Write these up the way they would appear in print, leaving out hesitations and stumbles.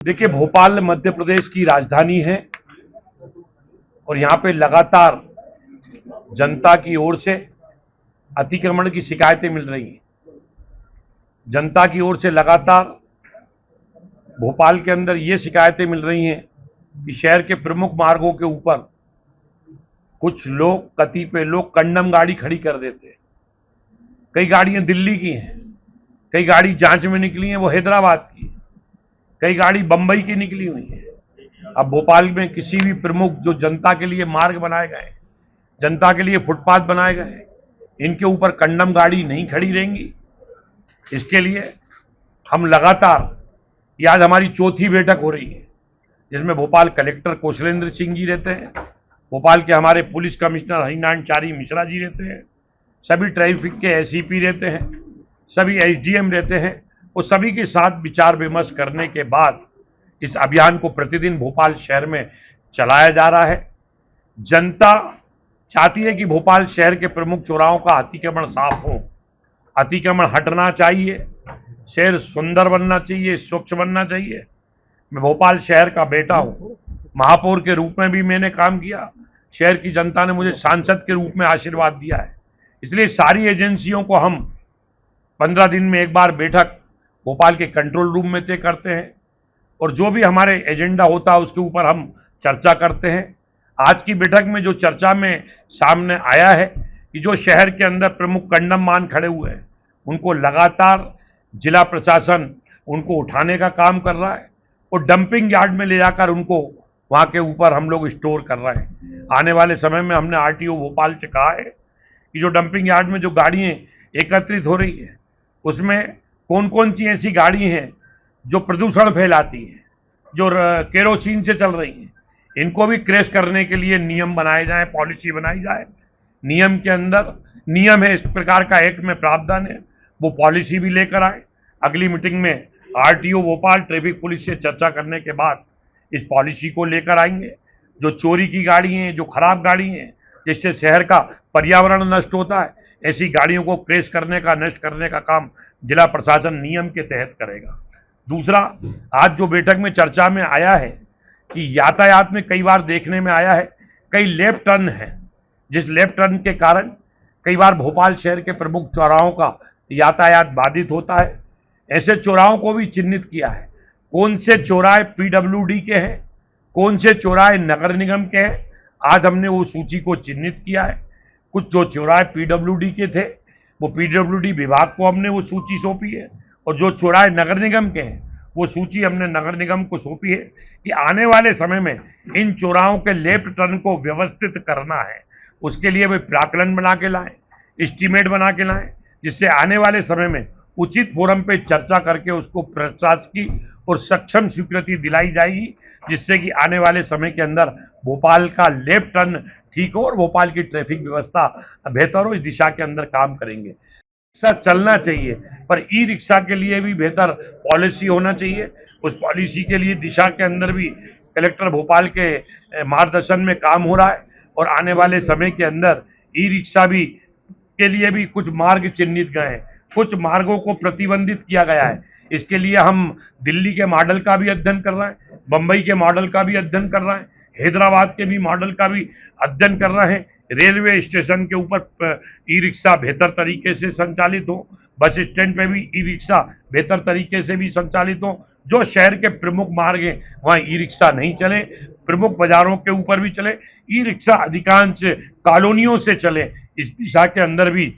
देखिए, भोपाल मध्य प्रदेश की राजधानी है और यहाँ पे लगातार जनता की ओर से अतिक्रमण की शिकायतें मिल रही हैं। जनता की ओर से लगातार भोपाल के अंदर ये शिकायतें मिल रही हैं कि शहर के प्रमुख मार्गों के ऊपर कुछ लोग, कतिपय लोग कंडम गाड़ी खड़ी कर देते हैं। कई गाड़ियां दिल्ली की हैं, कई गाड़ी जांच में निकली हैं वो हैदराबाद की, कई गाड़ी बंबई की निकली हुई है। अब भोपाल में किसी भी प्रमुख जो जनता के लिए मार्ग बनाए गए, जनता के लिए फुटपाथ बनाए गए, इनके ऊपर कंडम गाड़ी नहीं खड़ी रहेंगी। इसके लिए हम लगातार, ये आज हमारी चौथी बैठक हो रही है जिसमें भोपाल कलेक्टर कौशलेंद्र सिंह जी रहते हैं, भोपाल के हमारे पुलिस कमिश्नर हरिनारायण मिश्रा जी रहते हैं, सभी ट्रैफिक के एसीपी रहते हैं, सभी एसडीएम रहते हैं और सभी के साथ विचार विमर्श करने के बाद इस अभियान को प्रतिदिन भोपाल शहर में चलाया जा रहा है। जनता चाहती है कि भोपाल शहर के प्रमुख चौराहों का अतिक्रमण साफ हो, अतिक्रमण हटना चाहिए, शहर सुंदर बनना चाहिए, स्वच्छ बनना चाहिए। मैं भोपाल शहर का बेटा हूं, महापौर के रूप में भी मैंने काम किया, शहर की जनता ने मुझे सांसद के रूप में आशीर्वाद दिया है। इसलिए सारी एजेंसियों को हम 15 दिन में एक बार बैठक भोपाल के कंट्रोल रूम में तय करते हैं और जो भी हमारे एजेंडा होता है उसके ऊपर हम चर्चा करते हैं। आज की बैठक में जो चर्चा में सामने आया है कि जो शहर के अंदर प्रमुख कंडम मान खड़े हुए हैं उनको लगातार जिला प्रशासन उनको उठाने का काम कर रहा है और डंपिंग यार्ड में ले जाकर उनको वहां के ऊपर हम लोग स्टोर कर रहे हैं। आने वाले समय में हमने आरटीओ भोपाल से कहा है कि जो डंपिंग यार्ड में जो गाड़ियां एकत्रित हो रही है उसमें कौन कौन सी ऐसी गाड़ी हैं जो प्रदूषण फैलाती हैं, जो केरोसिन से चल रही हैं, इनको भी क्रैश करने के लिए नियम बनाए जाएं, पॉलिसी बनाई जाए। नियम के अंदर नियम है, इस प्रकार का एक्ट में प्रावधान है, वो पॉलिसी भी लेकर आए। अगली मीटिंग में आरटीओ भोपाल ट्रैफिक पुलिस से चर्चा करने के बाद इस पॉलिसी को लेकर आएंगे। जो चोरी की गाड़ी हैं, जो खराब गाड़ी हैं, जिससे शहर का पर्यावरण नष्ट होता है, ऐसी गाड़ियों को क्रैश करने का, नष्ट करने का काम जिला प्रशासन नियम के तहत करेगा। दूसरा, आज जो बैठक में चर्चा में आया है कि यातायात में कई बार देखने में आया है कई लेफ्ट टर्न है, जिस लेफ्ट टर्न के कारण कई बार भोपाल शहर के प्रमुख चौराहों का यातायात बाधित होता है। ऐसे चौराहों को भी चिन्हित किया है, कौन से चौराहे पीडब्ल्यूडी के हैं, कौन से चौराहे नगर निगम के हैं। आज हमने वो सूची को चिन्हित किया है। कुछ जो चौराहे पीडब्ल्यूडी के थे वो पीडब्ल्यूडी विभाग को हमने वो सूची सौंपी है और जो चौराहे नगर निगम के हैं वो सूची हमने नगर निगम को सौंपी है कि आने वाले समय में इन चौराहों के लेफ्ट टर्न को व्यवस्थित करना है। उसके लिए वे प्राकलन बना के लाएं, एस्टीमेट बना के लाएं, जिससे आने वाले समय में उचित फोरम पे चर्चा करके उसको प्रशासकीय और सक्षम स्वीकृति दिलाई जाएगी, जिससे कि आने वाले समय के अंदर भोपाल का लेफ्ट टर्न ठीक हो और भोपाल की ट्रैफिक व्यवस्था बेहतर हो। इस दिशा के अंदर काम करेंगे। रिक्शा चलना चाहिए पर ई रिक्शा के लिए भी बेहतर पॉलिसी होना चाहिए। उस पॉलिसी के लिए दिशा के अंदर भी कलेक्टर भोपाल के मार्गदर्शन में काम हो रहा है और आने वाले समय के अंदर ई रिक्शा भी के लिए भी कुछ मार्ग चिन्हित गए हैं, कुछ मार्गों को प्रतिबंधित किया गया है। इसके लिए हम दिल्ली के मॉडल का भी अध्ययन कर रहे हैं, बंबई के मॉडल का भी अध्ययन कर रहे हैं, हैदराबाद के भी मॉडल का भी अध्ययन कर रहे हैं। रेलवे स्टेशन के ऊपर ई रिक्शा बेहतर तरीके से संचालित हो, बस स्टैंड पे भी ई रिक्शा बेहतर तरीके से भी संचालित हो। जो शहर के प्रमुख मार्ग हैं वहाँ ई रिक्शा नहीं चले, प्रमुख बाजारों के ऊपर भी चले, ई रिक्शा अधिकांश कॉलोनियों से चले। इस दिशा के अंदर भी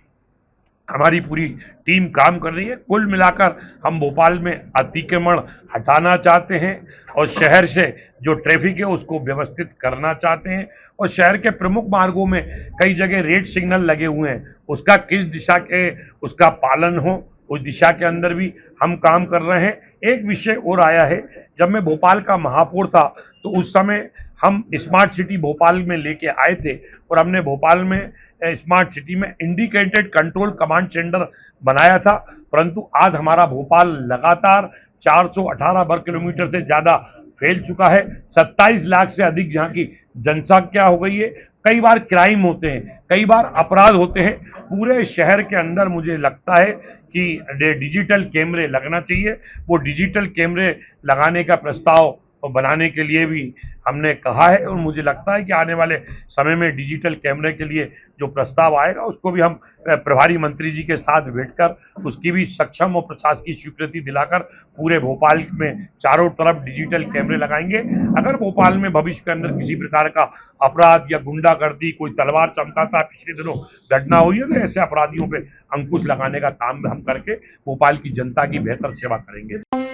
हमारी पूरी टीम काम कर रही है। कुल मिलाकर हम भोपाल में अतिक्रमण हटाना चाहते हैं और शहर से जो ट्रैफिक है उसको व्यवस्थित करना चाहते हैं और शहर के प्रमुख मार्गों में कई जगह रेड सिग्नल लगे हुए हैं, उसका किस दिशा के उसका पालन हो, उस दिशा के अंदर भी हम काम कर रहे हैं। एक विषय और आया है, जब मैं भोपाल का महापौर था तो उस समय हम स्मार्ट सिटी भोपाल में लेके आए थे और हमने भोपाल में स्मार्ट सिटी में इंडिकेटेड कंट्रोल कमांड सेंटर बनाया था। परंतु आज हमारा भोपाल लगातार 418 वर्ग किलोमीटर से ज्यादा फैल चुका है। 27 लाख से अधिक जहाँ की जनसंख्या हो गई है, कई बार क्राइम होते हैं, कई बार अपराध होते हैं। पूरे शहर के अंदर मुझे लगता है कि डिजिटल कैमरे लगना चाहिए। वो डिजिटल कैमरे लगाने का प्रस्ताव बनाने के लिए भी हमने कहा है और मुझे लगता है कि आने वाले समय में डिजिटल कैमरे के लिए जो प्रस्ताव आएगा उसको भी हम प्रभारी मंत्री जी के साथ बैठकर उसकी भी सक्षम और प्रशासकीय स्वीकृति दिलाकर पूरे भोपाल में चारों तरफ डिजिटल कैमरे लगाएंगे। अगर भोपाल में भविष्य के अंदर किसी प्रकार का अपराध या गुंडागर्दी, कोई तलवार चमकाता पिछले दिनों घटना हुई है, तो ऐसे अपराधियों पे अंकुश लगाने का काम हम करके भोपाल की जनता की बेहतर सेवा करेंगे।